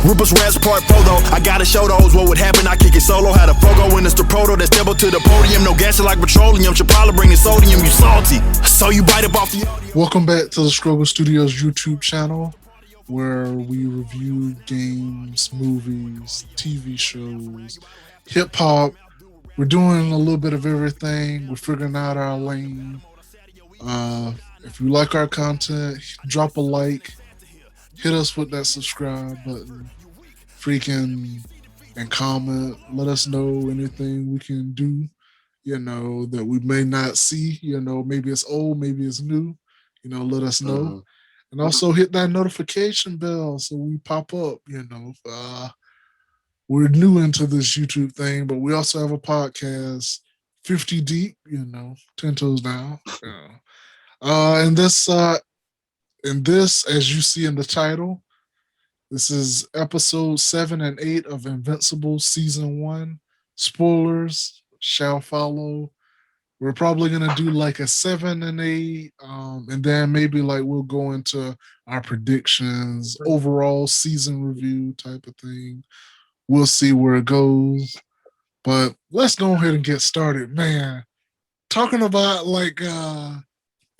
Rupert Rats Part Photo. I gotta show those what would happen. I kick it solo. Had a Fogo in it's the proto that step up to the podium. No gas like petroleum. Should probably bring the sodium. You salty. So you bite up off the audio. Welcome back to the Struggle Studios YouTube channel, where we review games, movies, TV shows, hip hop. We're doing a little bit of everything. We're figuring out our lane. If you like our content, drop a like, hit us with that subscribe button, and comment. Let us know anything we can do, that we may not see. Maybe it's old, maybe it's new. Let us know. Mm-hmm. And also hit that notification bell so we pop up. We're new into this YouTube thing, but we also have a podcast, 50 Deep, 10 toes down. And this, as you see in the title, this is episode 7 and 8 of Invincible season 1. Spoilers shall follow. We're probably gonna do like a 7 and 8, and then maybe like we'll go into our predictions, overall season review type of thing. We'll see where it goes. But let's go ahead and get started, man. Talking about like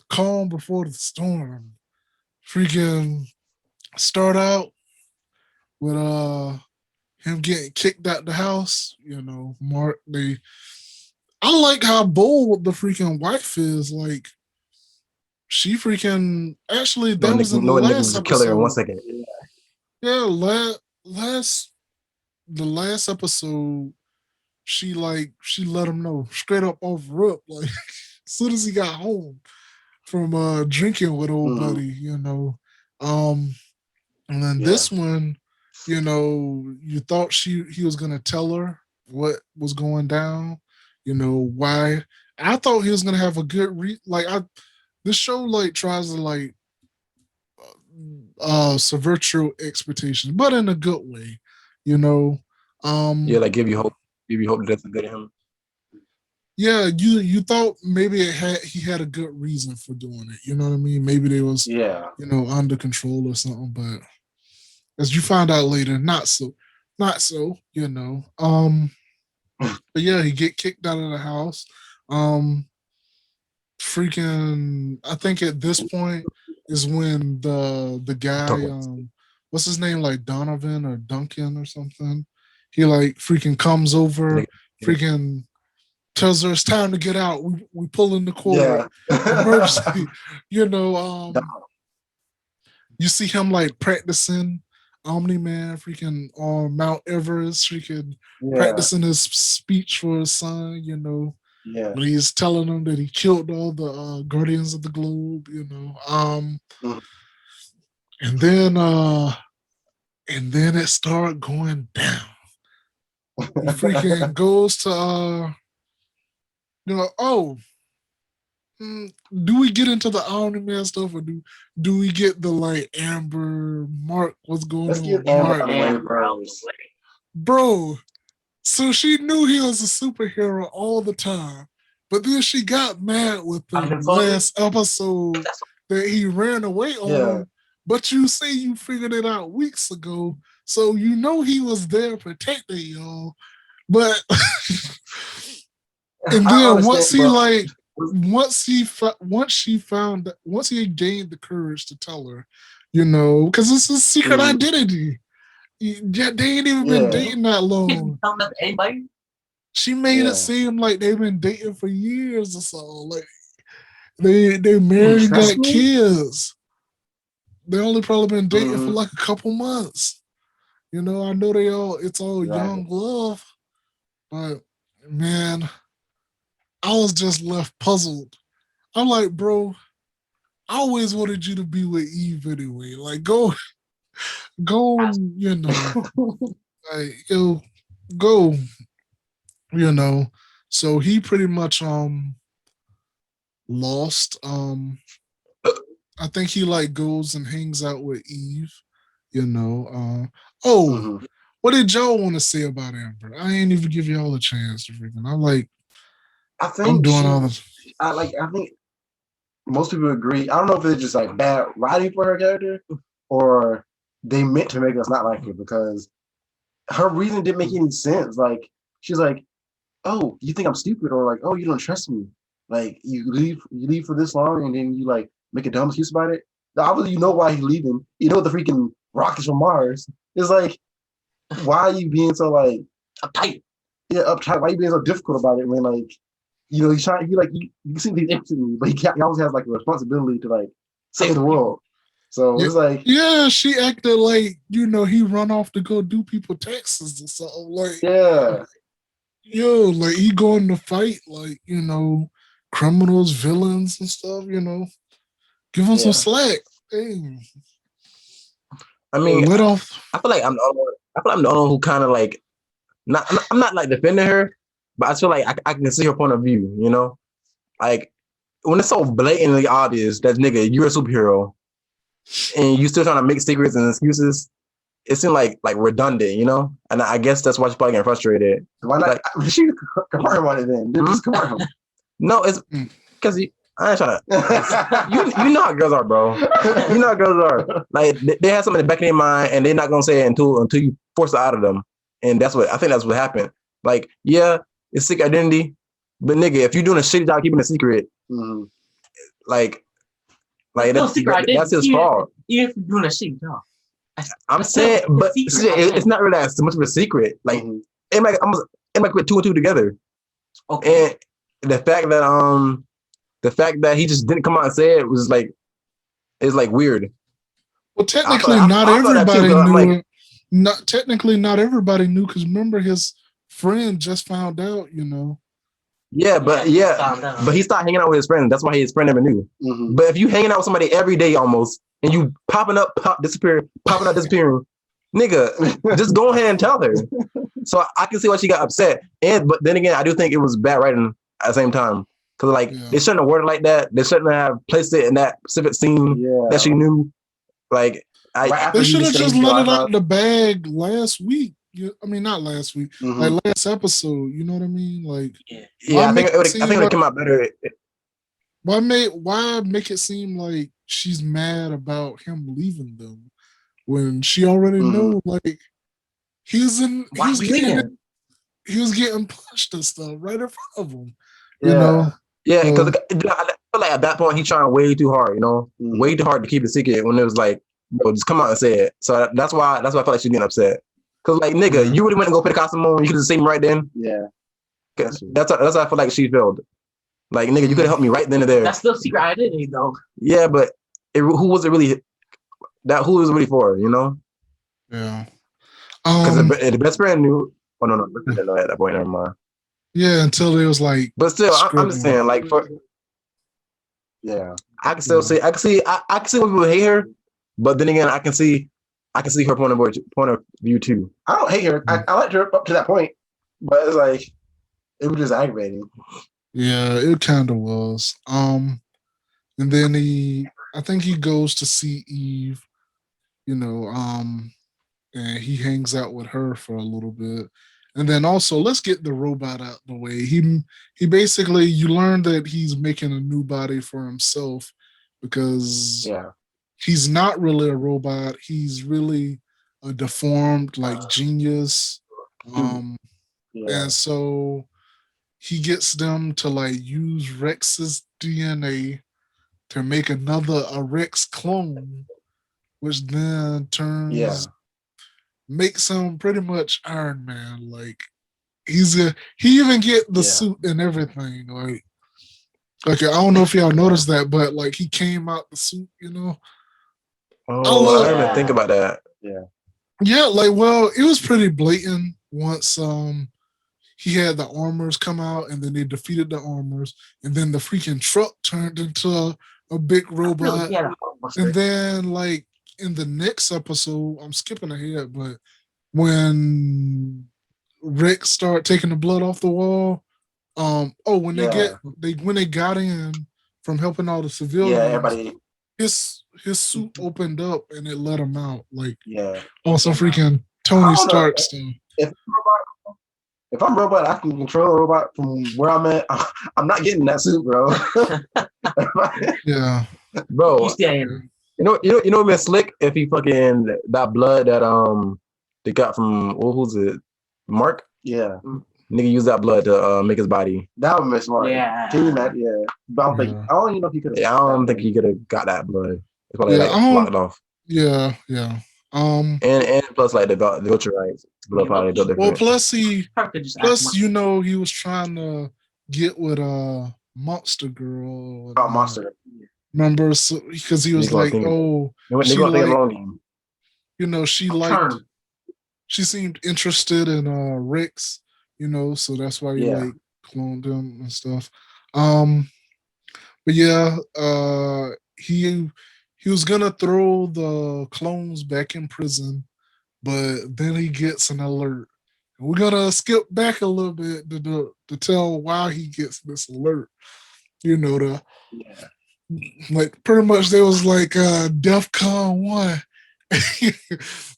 calm before the storm. Freaking start out with him getting kicked out the house. Mark, I like how bold the freaking wife is. Like, she freaking actually that was in the last episode. Kill her in 1 second. Yeah, the last episode, she let him know straight up off rip, like as soon as he got home from drinking with old buddy, and then this one, you thought he was gonna tell her what was going down, why. I thought he was gonna have a good this show like tries to subvert your expectations, but in a good way, like give you hope that that's good at him. Yeah, you thought maybe he had a good reason for doing it. You know what I mean? Maybe they was under control or something, but as you find out later, not so. But yeah, he get kicked out of the house. I think at this point is when the guy, what's his name, like Donovan or Duncan or something, he like freaking comes over, freaking tells her it's time to get out. We pull in the cord. Emergency. You see him like practicing Omni-Man freaking on Mount Everest, freaking practicing his speech for his son, when he's telling him that he killed all the Guardians of the Globe, and then it started going down. He freaking goes to do we get into the Omni-Man stuff, or do we get the like Amber Mark? What's going on? Get Amber, bro. So she knew he was a superhero all the time, but then she got mad with the last episode that he ran away on. But you say you figured it out weeks ago, so he was there protecting y'all. But and then once he gained the courage to tell her, because it's a secret identity. They ain't even been dating that long. She made it seem like they've been dating for years or so. Like they married and got kids. They only probably been dating for like a couple months. I know it's all young love, but man, I was just left puzzled. I'm like, bro, I always wanted you to be with Eve anyway. Like, go, like, go, So he pretty much lost. I think he like goes and hangs out with Eve. What did y'all want to say about Amber? I ain't even give y'all a chance to freaking. I'm doing all this. I think most people agree. I don't know if it's just like bad writing for her character, or they meant to make us not like her because her reason didn't make any sense. Like she's like, "Oh, you think I'm stupid?" Or like, "Oh, you don't trust me." Like you leave for this long, and then you like make a dumb excuse about it. Obviously, you know why he's leaving. You know the freaking rockets from Mars. It's like, why are you being so like uptight? Yeah, uptight. Why are you being so difficult about it when like, he's trying. You can see he's interested in me, but he always has like a responsibility to like save the world. So it's like, yeah, she acted like he run off to go do people taxes or something. Like, yeah, like he going to fight like criminals, villains, and stuff. Give him some slack. Dang. I mean, let off. I feel like I'm the only one. I feel like I'm the only one who kind of like not. I'm not like defending her, but I feel like I can see her point of view. Like when it's so blatantly obvious that nigga, you're a superhero, and you still trying to make secrets and excuses. It seemed like redundant, and I guess that's why she's probably getting frustrated. Why not? Like, she confirm him on it then. Just confirm him. No, it's because I ain't trying to. You know how girls are, bro. You know how girls are. Like they have something in the back of their mind, and they're not gonna say it until you force it out of them. And I think that's what happened. Like, yeah, it's secret identity, but nigga, if you're doing a shitty job keeping a secret, like that's his fault. Even if you're doing a shitty job, I'm saying, but it's not really as much of a secret. Like it might put two and two together. Okay, and the fact that he just didn't come out and say it was like, it's like weird. Well, technically, not everybody knew. Not everybody knew because remember his friend just found out. Yeah, but he started hanging out with his friend. That's why his friend never knew. But if you hanging out with somebody every day almost, and you popping up, disappearing, nigga, just go ahead and tell her. So I can see why she got upset. But then again, I do think it was bad writing at the same time. Because they shouldn't have worded like that. They shouldn't have placed it in that specific scene that she knew. Like they should have just let it out the bag last week. I mean, not last week, like last episode. You know what I mean? Like, I think it would have come out better. Why make it seem like she's mad about him leaving them when she already know? Like, he was getting punched and stuff right in front of him. You know. Yeah, because I feel like at that point he's trying way too hard, way too hard to keep it secret when it was like, bro, just come out and say it. So that's why I felt like she's getting upset. Because like, nigga, you really went to go put the costume on, you could have seen me right then. Yeah. That's how I feel like she felt. Like, nigga, you could have helped me right then and there. That's still secret identity, though. Yeah, but who was it really for, Yeah. Because the best friend knew. Oh, no, I didn't know at that point, never mind. Yeah, until it was like. But still, I'm just saying, like, I can still see, I can see when people hate her, but then again, I can see her point of view too. I don't hate her. I liked her up to that point, but it's like it was just aggravating. Yeah, it kind of was. And then I think he goes to see Eve, and he hangs out with her for a little bit. And then also, let's get the robot out the way. He basically, you learn that he's making a new body for himself because he's not really a robot. He's really a deformed, like, genius. And so he gets them to, like, use Rex's DNA to make a Rex clone, which then makes him pretty much Iron Man. Like, he even get the suit and everything. Like I don't know if y'all noticed that, but like he came out the suit, Oh, I didn't even think about that. Yeah, like, well, it was pretty blatant once he had the armors come out and then they defeated the armors and then the freaking truck turned into a big robot. And then like in the next episode, I'm skipping ahead, but when Rick start taking the blood off the wall, when they got in from helping all the civilians, his suit opened up and it let him out, like on some freaking Tony Stark stuff. If I'm robot, I can control a robot from where I'm at. I'm not getting that suit, bro. Bro. You know, been slick if he fucking that blood that they got from who's it, Mark? Yeah, Nigga use that blood to make his body. that would miss smart. Yeah. Can you imagine? Yeah, but I don't think Yeah. I don't even know if he could. Yeah, I don't think he could have got that blood. It's probably Yeah, like I don't- blocked off. Yeah. And plus like the Vulture rights. Blood probably built Well, different. plus Probably could just act plus you know he was trying to get with Monster Girl. Oh, monster. Remember, so, because he was Nigga gonna like, think- oh, They she gonna think like- long game. you know, she liked, she seemed interested in Rex, you know, so that's why he Yeah. like cloned him and stuff. But yeah, he was gonna throw the clones back in prison, but then he gets an alert. And we're gonna skip back a little bit to tell why he gets this alert. You know, like pretty much there was like DEFCON 1.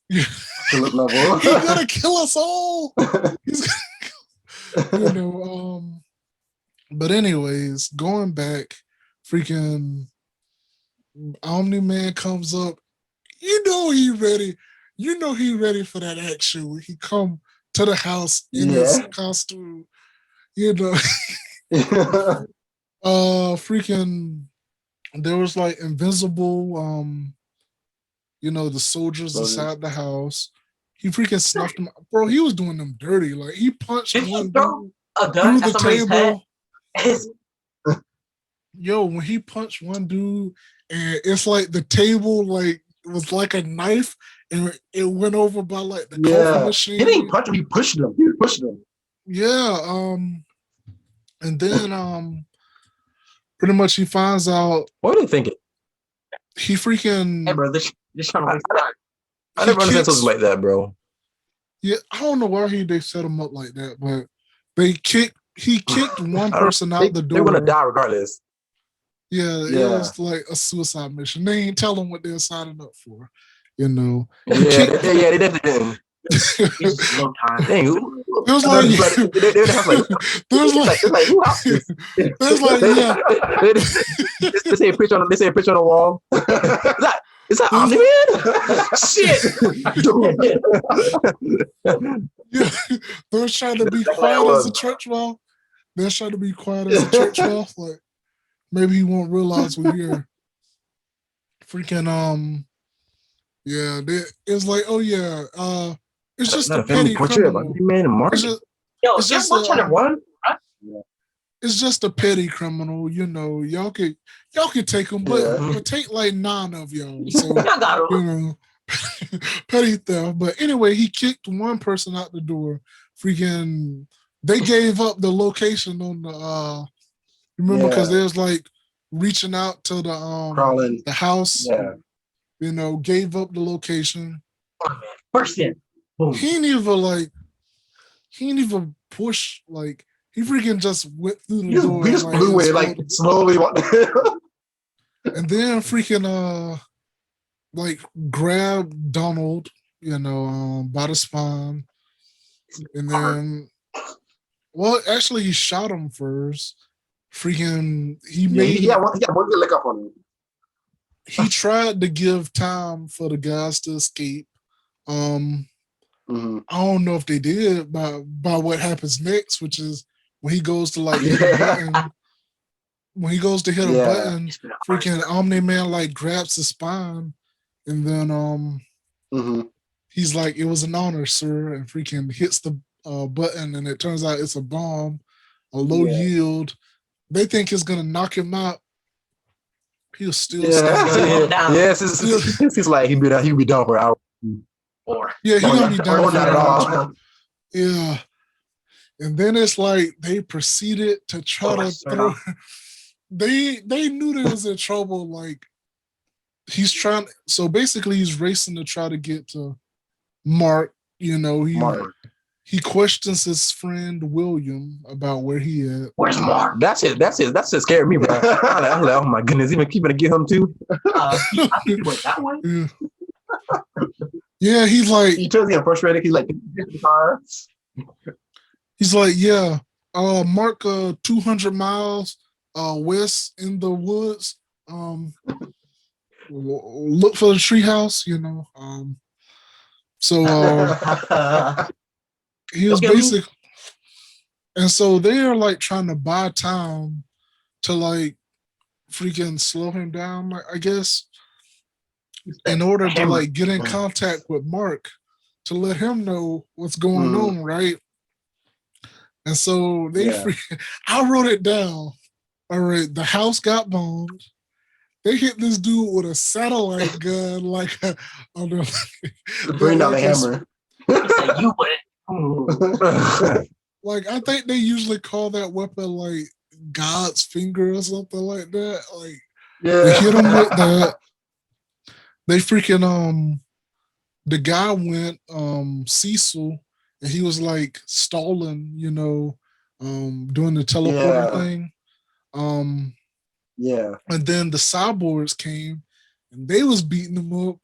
you, Philip level. He's gonna kill us all. He's gonna, you know. But anyways, going back, freaking Omni Man comes up. You know he ready. You know he ready for that action when he come to the house in his costume. You know, freaking. There was like Invincible. You know, the soldiers inside the house. He freaking snuffed them, bro. He was doing them dirty. Like he punched Did he one throw dude a gun through at the somebody's head? table. Yo, when he punched one dude, and it's like the table like was like a knife, and it went over by like the coffee machine. He didn't punch him. He pushed him. He pushed him. Yeah. And then pretty much he finds out. What are they thinking? He freaking. Hey, bro, this trying to waste time. I never understand something like that, bro. Yeah, I don't know why they set him up like that, but he kicked one person out the door. They're gonna die regardless. Yeah, it was like a suicide mission. They ain't tell them what they're signing up for, you know. Yeah, they definitely didn't. It's low time. Dang, It was like, they say a picture on the wall. Is that Omni Man? Shit. Yeah, they're trying to be quiet as a church mouse. They're trying to be quiet as a church mouse. Like maybe he won't realize we're here. Freaking yeah. It's like, oh yeah, it's just a petty criminal. It's just it's just a petty criminal, you know. Y'all could take him, but take like 9 of y'all. So you know, petty theft. But anyway, he kicked one person out the door. Freaking, they gave up the location on the. Remember, because there's like reaching out to the house. Yeah. You know, gave up the location. First in. Boom. He didn't even push like. He freaking just went through the door. He just blew it like slowly. And then freaking like grabbed Donald, you know, by the spine. And then actually he shot him first. Freaking he got one good lick up on him. He tried to give time for the guys to escape. I don't know if they did by what happens next, which is when he goes to like hit a button, when he goes to hit a button, freaking Omni Man like grabs his spine, and then he's like, "It was an honor, sir," and freaking hits the button, and it turns out it's a bomb, a low yield. They think it's gonna knock him out. He'll still stand down. Yes, it's like he'll be down for an hour. He's gonna be down for not an at hour. all. Yeah. And then it's like they proceeded to try to throw. They knew they was in trouble. Like he's trying. So basically, he's racing to try to get to Mark. You know, he questions his friend William about where he at. Where's Mark? That's it. That scared me, bro. I'm like, oh my goodness, even keeping to get him too. I think he went that way. Yeah, he's like. He turns get frustrated. He's like, the car. He's like, yeah, Mark 200 miles west in the woods. look for the treehouse, So he was Okay, basic, and so they are like trying to buy time to like freaking slow him down, like, I guess, in order to like get in contact with Mark to let him know what's going on, right? And so they I wrote it down. All right, the house got bombed. They hit this dude with a satellite gun, like on Bring out the hammer. It's like you wouldn't. Like I think they usually call that weapon like God's finger or something like that. Like they hit him with that. They freaking the guy went Cecil and he was like stalling, doing the teleporter thing. And then the cyborgs came and they was beating him up.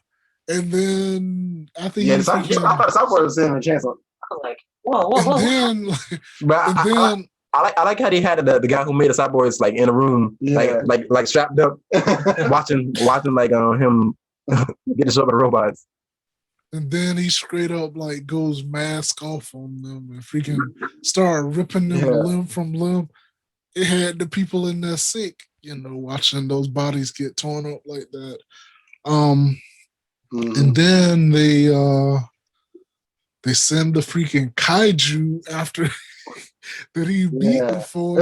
And then I think I thought cyborgs was standing a chance. I was like, whoa. I like how they had the guy who made the cyborgs like in a room, like strapped up, watching like him get the show of the robots. And then he straight up like goes mask off on them and freaking start ripping them limb from limb. It had the people in there sick, watching those bodies get torn up like that. And then they send the freaking kaiju after that he beat before.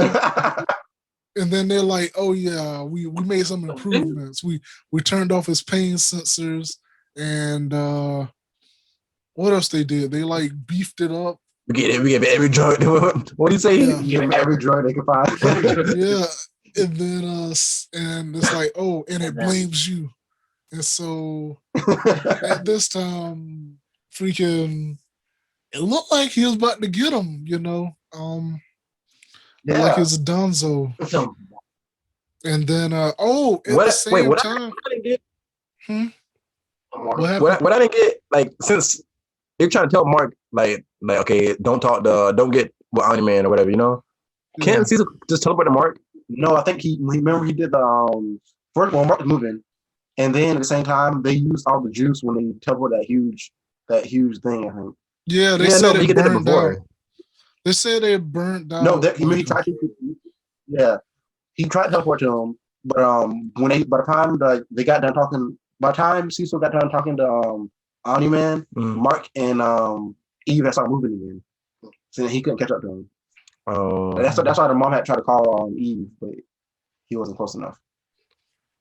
And then they're like, oh yeah, we made some improvements. We turned off his pain sensors and what else they did? They like beefed it up. We get every drug. What do you say? Yeah. Give him every drug they could find. Yeah. And then and it's like, oh, and it blames you. And so at this time, freaking it looked like he was about to get him, like it's Donzo. And then at the same time. What I didn't get, like, since they're trying to tell Mark, like okay, don't get with Omni-Man or whatever, Can't Cecil just teleport to Mark? No, I think he did the first one. Mark was moving, and then at the same time they used all the juice when they teleported that huge thing. I think. Yeah, they said it burned out. They said it burned down. No, he tried to. Yeah, he tried to teleport to him, but by the time they got done talking, by the time Cecil got done talking to Omni-Man, Mark and Eve had started moving again, so he couldn't catch up to him. Oh, that's why the mom had tried to call Eve, but he wasn't close enough.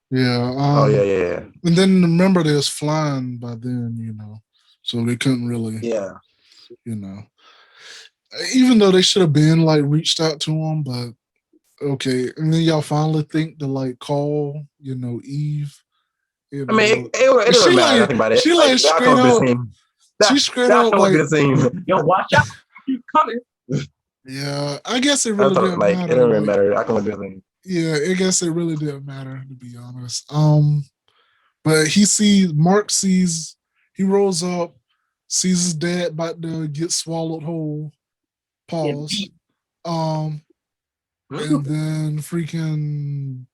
Yeah. Yeah. And then remember, they was flying by then, so they couldn't really. Yeah. Even though they should have been like reached out to him, but okay. And then y'all finally think to like call, Eve. I mean, it doesn't matter nothing about it. She like straight up. She straight up like, yo, watch out, he's coming. Yeah, I guess it really didn't matter. It didn't really matter. I can look at thing. Yeah, I guess it really didn't matter, to be honest. But Mark sees, he rolls up, sees his dad about to get swallowed whole. Pause. And then freaking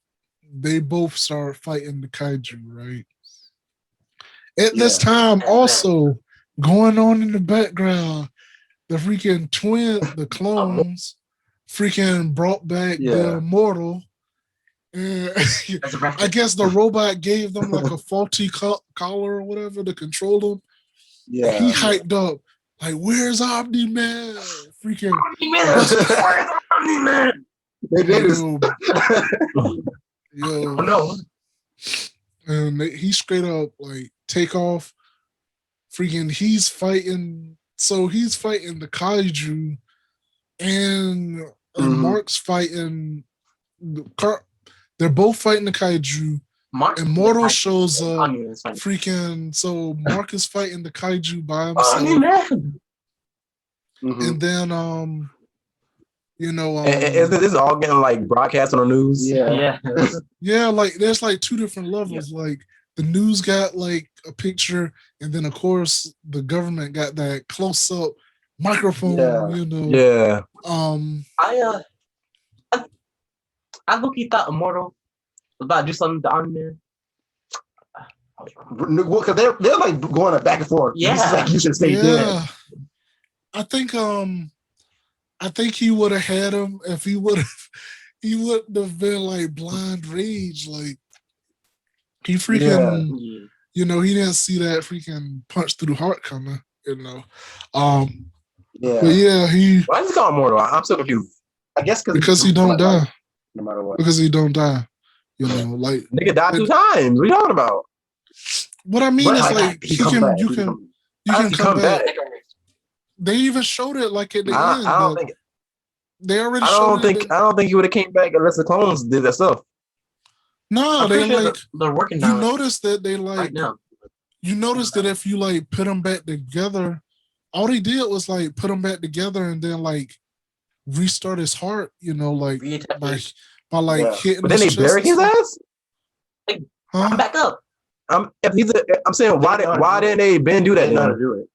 they both start fighting the kaiju, right? At this time, also going on in the background, the freaking the clones, freaking brought back the immortal. And I guess the robot gave them like a faulty collar or whatever to control them. Yeah, he hyped up like, "Where's Omni-Man? Freaking Omni-Man!" They did this. Yo, no. And he straight up like take off. Freaking, he's fighting. So he's fighting the kaiju, and Mark's fighting. They're both fighting the kaiju. Immortal shows up. Freaking, so Mark is fighting the kaiju by himself. And then is this all getting like broadcast on the news? Yeah, like there's like two different levels. Like the news got like a picture, and then of course the government got that close up microphone. Yeah. I look. He thought Immortal was about to do something to Omni-Man. Because they're like going back and forth. Yeah. This is like you should stay dead. I think he would have had him if he wouldn't have been like blind rage. Like he freaking he didn't see that freaking punch through the heart coming, But yeah, Why is he called Mortal? I'm so confused. I guess because he don't die. No matter what. Because he don't die. Like Nigga died 2 times. What are you talking about? What I mean is like you can come back. They even showed it like at the end. I don't think. They already I showed don't it. think. I don't think he would have came back unless the clones did that stuff. No, I'm they pretty sure like they're working you on it notice that they like right now. you notice that if you like put them back together, all they did was like put them back together and then like restart his heart, like Reattach by like Yeah. hitting. But then they his bury chest. his ass. Huh? Back up. I'm saying why didn't they Ben do that? They know how Then? to do it.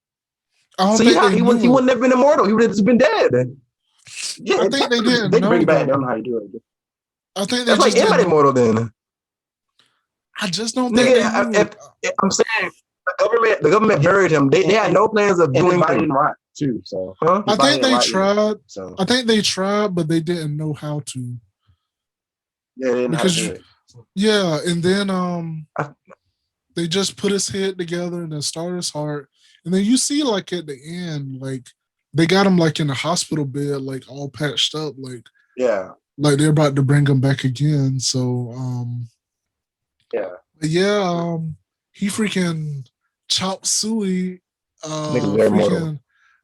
I don't See think how they he knew wouldn't have been immortal. He would have just been dead. Yeah, I think they didn't They can bring know, it back. They though. don't know how to do it. I think they That's like just anybody didn't. immortal then. I just don't think Nigga, they knew. I'm saying the government buried him. They had no plans of And doing his body anything. didn't rot too. So Huh? I think they tried. So I think they tried, but they didn't know how to. yeah, they didn't know how to do it. Yeah, and then they just put his head together and then start his heart, and then you see like at the end, like they got him like in a hospital bed, like all patched up, like Yeah. they're about to bring him back again. So he freaking chopped Suey, Niggas very immortal. freaking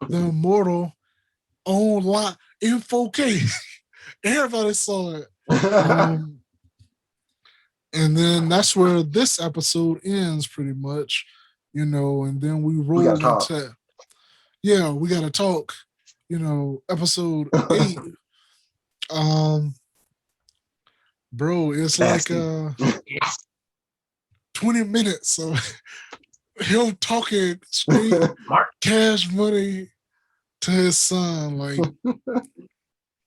the immortal on live in 4K. Everybody saw it. And then that's where this episode ends pretty much, and then we roll gotta talk. into we gotta talk, episode 8. Bro, it's Nasty. like 20 minutes of him talking straight cash money to his son. Like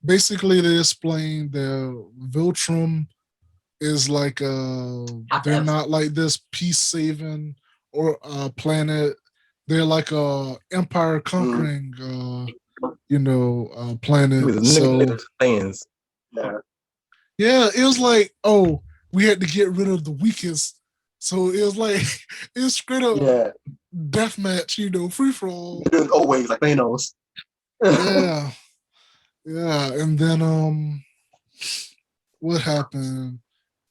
basically they explained that Viltrum is like they're not like this peace saving or planet. They're like a empire conquering planet. So fans. Yeah. it was like, we had to get rid of the weakest. So it was like it's straight up death match, free for all. Always like Thanos. Yeah. And then what happened?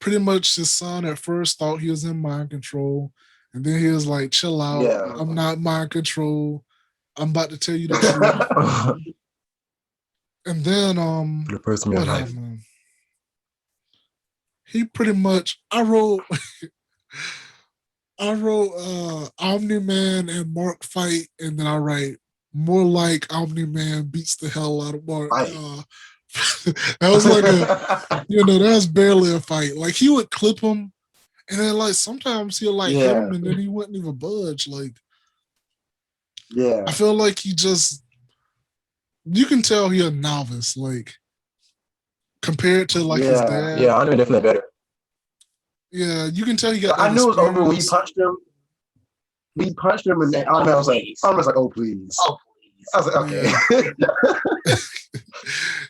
Pretty much his son at first thought he was in mind control, and then he was like, chill out. Yeah. I'm not mind control. I'm about to tell you the truth. And then For the first time in what your life. happened? He pretty much I wrote Omni-Man and Mark fight, and then I write more like Omni-Man beats the hell out of Mark. That was like that was barely a fight. Like he would clip him, and then like sometimes he'll like hit him, and then he wouldn't even budge. Like, I feel like he just, you can tell he a novice, like compared to like his dad. Yeah, I know definitely better. Yeah, you can tell he got. I knew it was over when he experience. punched him. We punched him, and I was like, oh please. Oh, please. I was like, okay.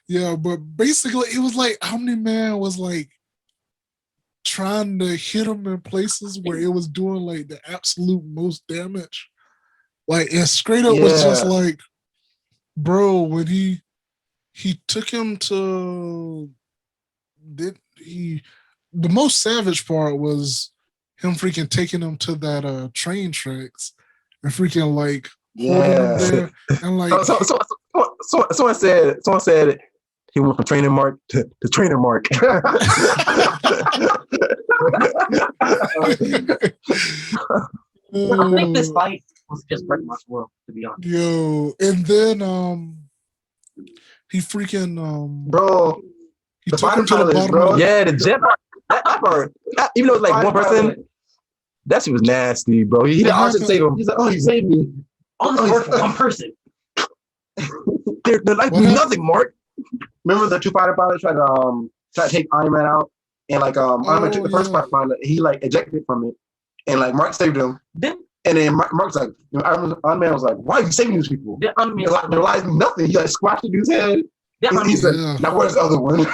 Yeah, but basically it was like Omni-Man was like trying to hit him in places where it was doing like the absolute most damage. Like and straight up was just like, bro, when he took him to the most savage part was him freaking taking him to that train tracks and freaking like holding him there and like someone said he went from trainer Mark to trainer Mark. I think this fight was just pretty much world, to be honest. Yo, and then he freaking bro. he took him to the bottom. bro. Yeah, the jet part. That part. Even though it's like one person, that shit was nasty, bro. He didn't also save him. He's like, oh, he saved me. All this work for one person. They're like nothing, Mark. Remember the two fighter pilots tried to take Iron Man out, and like Iron Man took the first fighter pilot. He like ejected from it, and like Mark saved him. Then Mark's like, Iron Man was like, why are you saving these people? then Iron Man They're realizing nothing. He like squashed the dude's head. He said, now where's the other one?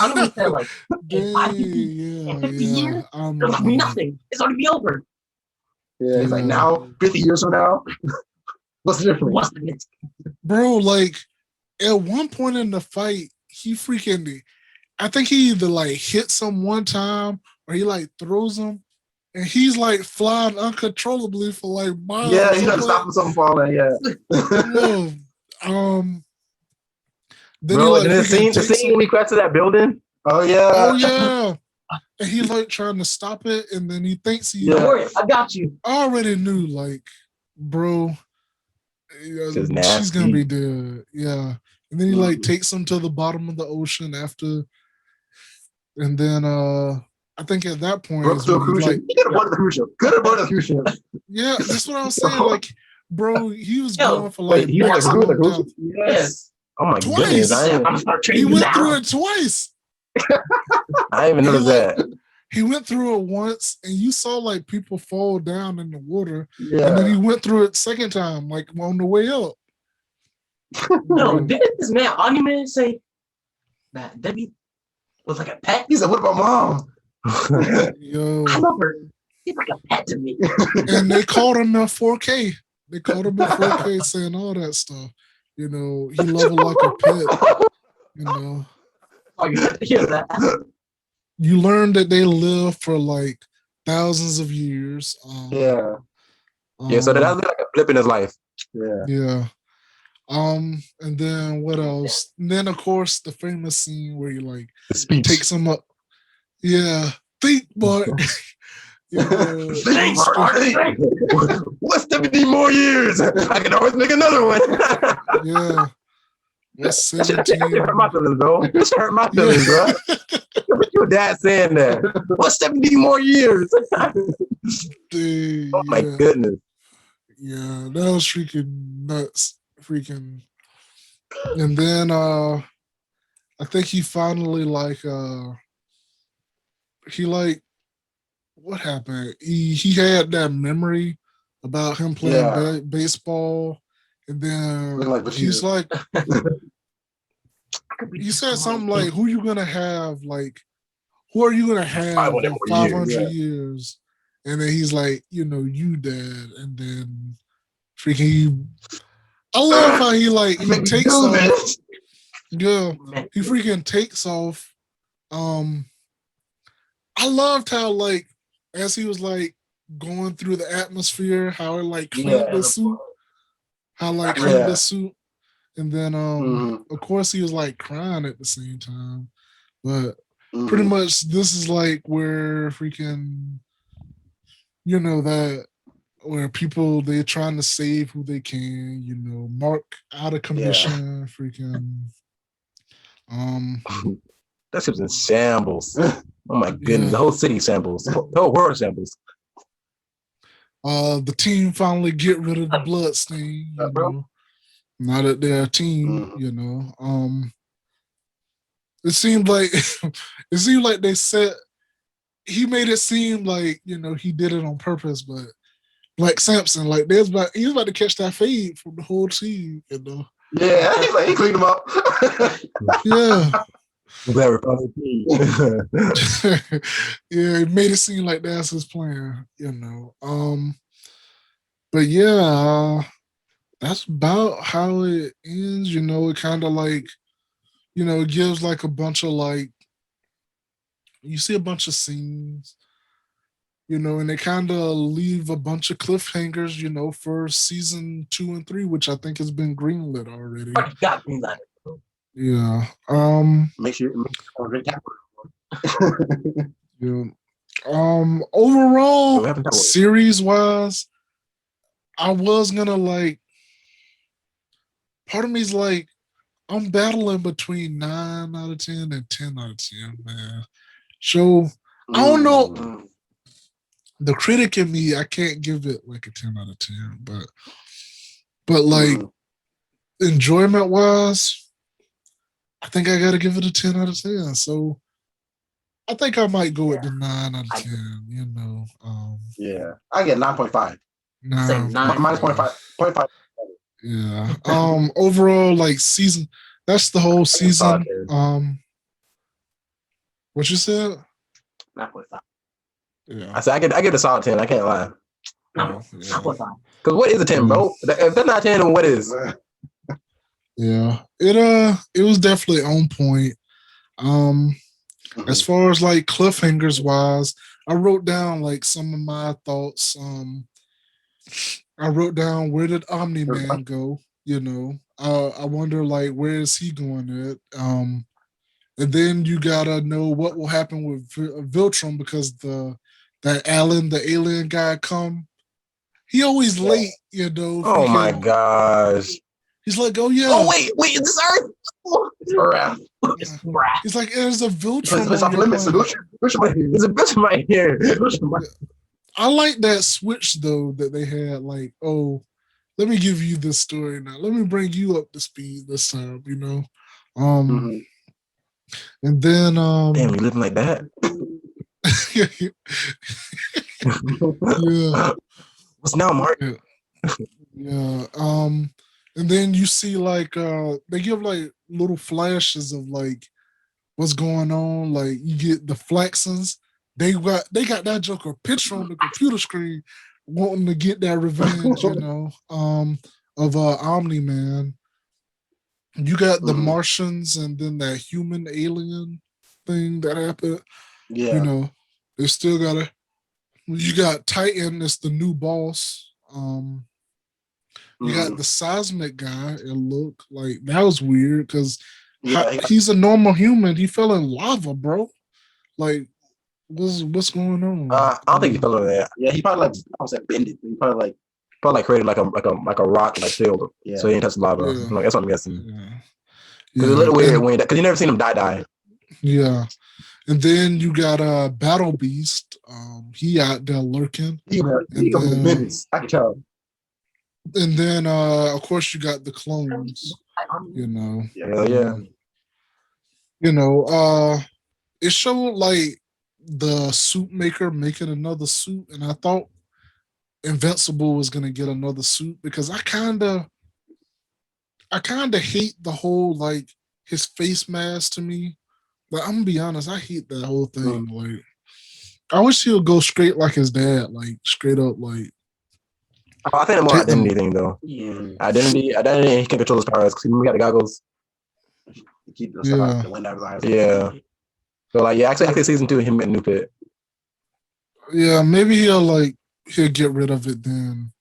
Iron Man said like in 50 years, there's like nothing. It's gonna be over. Yeah, he's like, now 50 years from now, what's the difference? What's the next? Bro, like at one point in the fight, he freaking, I think he either like hits him one time or he like throws him, and he's like flying uncontrollably for like miles. Yeah, he's trying to stop him from falling. Yeah. Yo, then Bro, he, like, the scene when he crashed to that building. Oh yeah. Oh yeah. And he like trying to stop it, and then he thinks he. Don't worry, I got you. I already knew, like, bro, she's gonna be dead. Yeah. And then he like takes him to the bottom of the ocean after, and then I think at that point is when he, like, he could have boarded the cruise ship. Could have boarded the cruise ship. yeah, that's what I was saying. Like, bro, he was Yo, going for like he was maximum like, death. Yes. Oh my Twice. goodness! I'm gonna start He training went now. through it twice. I didn't even notice that. He went through it once, and you saw like people fall down in the water, Yeah. and then he went through it second time, like on the way up. No, didn't this man Anime say that Debbie was like a pet? He said, what about mom? Yo, I love her. He's like a pet to me. and they called him in 4K. They called him in 4K saying all that stuff. You know, he leveled like a pet. You know, Oh, you have to hear that. you learn that they live for like thousands of years. Yeah. Yeah, so that's like a blip in his life. Yeah. Yeah. And then what else? And then of course the famous scene where he like The speech. takes him up. Yeah. Think, Mark. You know, What's 70 more years? I can always make another one. yeah. That's That shit 17. hurt my feelings, bro. That shit hurt my feelings, bro. Your dad saying that. What's 70 more years? Dude, Oh my yeah. goodness. Yeah, that was freaking nuts. Freaking. And then I think he finally like he like, what happened? He had that memory about him playing baseball, and then Like he's like, I could be he said just something wrong. like, "Who you gonna have? Like, who are you gonna have 500 in more 500 years, years?" And then he's like, "You know, you dad." And then freaking, I love how he like he takes off. Yeah, he freaking takes off. I loved how like as he was like going through the atmosphere, how it like cleaned the suit, how like cleaned the suit, and then of course he was like crying at the same time, but pretty much this is like where freaking, you know, that where people they're trying to save who they can, you know, Mark out of commission, freaking. That shit's in shambles. Oh my goodness, the whole city shambles. The whole world shambles. The team finally get rid of the blood stain, you know. Now that they're a team, you know. It seemed like they said he made it seem like, you know, he did it on purpose, but like Samson, like he was about to catch that fade from the whole team, you know. Yeah, he's like, he cleaned him up. Yeah. I'm glad we're finally team. Yeah, it made it seem like that's his plan, you know. But yeah, that's about how it ends, you know. It kind of like, you know, it gives like a bunch of like, you see a bunch of scenes, you know, and they kind of leave a bunch of cliffhangers, you know, for season 2 and 3, which I think has been greenlit already. Got me that. Yeah. Make sure Yeah. Overall, series wise, I was gonna like. Part of me's like, I'm battling between 9 out of 10 and 10 out of 10, man. So I don't know. The critic in me, I can't give it like a 10 out of 10, but like enjoyment wise, I think I gotta give it a 10 out of 10. So I think I might go with the 9 out of 10. You know, Yeah, I get 9.5. Say 9. nine. Minus 0.5. Yeah. Overall, like season. That's the whole season. What you said? 9.5. Yeah. I said I give it a solid 10. I can't lie. No, Yeah. 9.5. Because what is a 10, bro? If that's not 10, then what is? Yeah. It was definitely on point. As far as like cliffhangers wise, I wrote down like some of my thoughts. I wrote down, where did Omni Man go? You know, I wonder like, where is he going at? And then you gotta know what will happen with Viltrum, because that the alien guy come. He always late, you know. Oh my gosh. He's like, oh yeah. Oh wait, is this Earth? It's Earth. It's crap. He's like, there's a Viltrum. It's off limits. There's a bitch right here. I like that switch though that they had. Like, oh, let me give you this story now. Let me bring you up to speed this time. You know, and then Damn, you living like that? yeah. What's now, Mark? Yeah. And then you see like they give like little flashes of like what's going on. Like you get the Flaxons. They got that Joker picture on the computer screen, wanting to get that revenge, you know, of Omni Man. You got the Martians, and then that human alien thing that happened. Yeah. You know, they still gotta. You got Titan, that's the new boss. You got the seismic guy. It looked like that was weird because he's a normal human. He fell in lava, bro. Like, what's going on? I don't think he fell in there. Yeah, he probably like I was like bended. He probably created like a rock like shield. Yeah. So he didn't touch the lava. Yeah. Like, that's what I'm guessing. Yeah. It's a little weird when because you never seen him die. Yeah. And then you got Battle Beast. He out there lurking. he was minutes. I can tell. And then of course you got the clones. You know. Yeah. You know, it showed like the suit maker making another suit, and I thought Invincible was gonna get another suit because I kinda hate the whole like his face mask to me. Like, I'm gonna be honest, I hate that whole thing. Like, I wish he would go straight like his dad, like straight up like. I think it's more identity thing though. Yeah. Identity. He can control his powers because we got the goggles. Keep those out the window of his eyes. Yeah. So like, yeah, actually season 2, him in New Pit. Yeah, maybe he'll get rid of it then.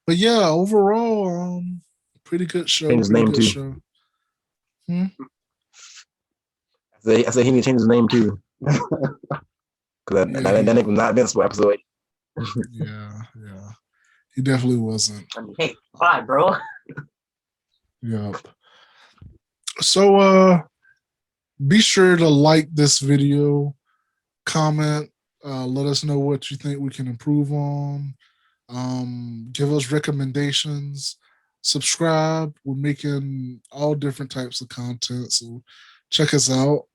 But yeah, overall, pretty good show. Change his name too. I say he need to change his name too. Because that nigga was not Invincible episode 8. Yeah. He definitely wasn't. I mean, hey, bye, bro. Yep. So be sure to like this video, comment, let us know what you think we can improve on. Give us recommendations. Subscribe. We're making all different types of content, so check us out.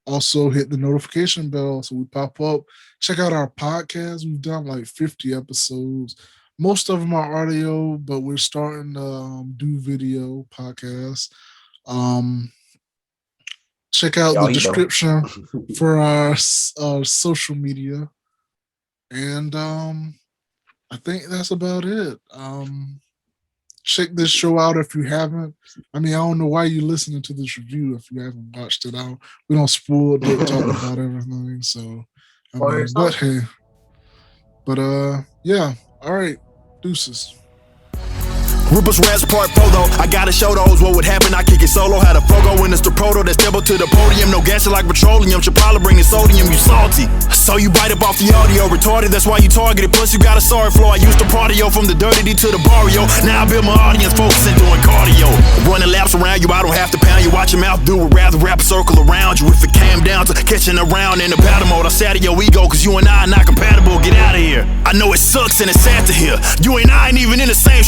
Also hit the notification bell so we pop up. Check out our podcast. We've done like 50 episodes. Most of them are audio, but we're starting to do video podcasts. Check out the description for our social media. And I think that's about it. Check this show out if you haven't. I mean, I don't know why you're listening to this review if you haven't watched it out. We don't spoil it, talk about everything. So, but hey. But yeah. All right. Deuces. Rupus Rats Part Photo. I gotta show those what would happen. I kick it solo. Had a Fogo in it's the proto that step up to the podium. No gassing like petroleum. Should probably bring the sodium. You salty. So you bite up off the audio. Retarded. That's why you targeted. Plus you got a sorry flow. I used to partyo from the dirty D to the barrio. Now I build my audience focusing doing cardio. Running laps around you. I don't have to pound you. Watch your mouth do it. Rather wrap a circle around you. If it came down to catching around in the battle mode, I sat your ego. Cause you and I are not compatible. Get out of here. I know it sucks and it's sad to hear. You and I ain't even in the same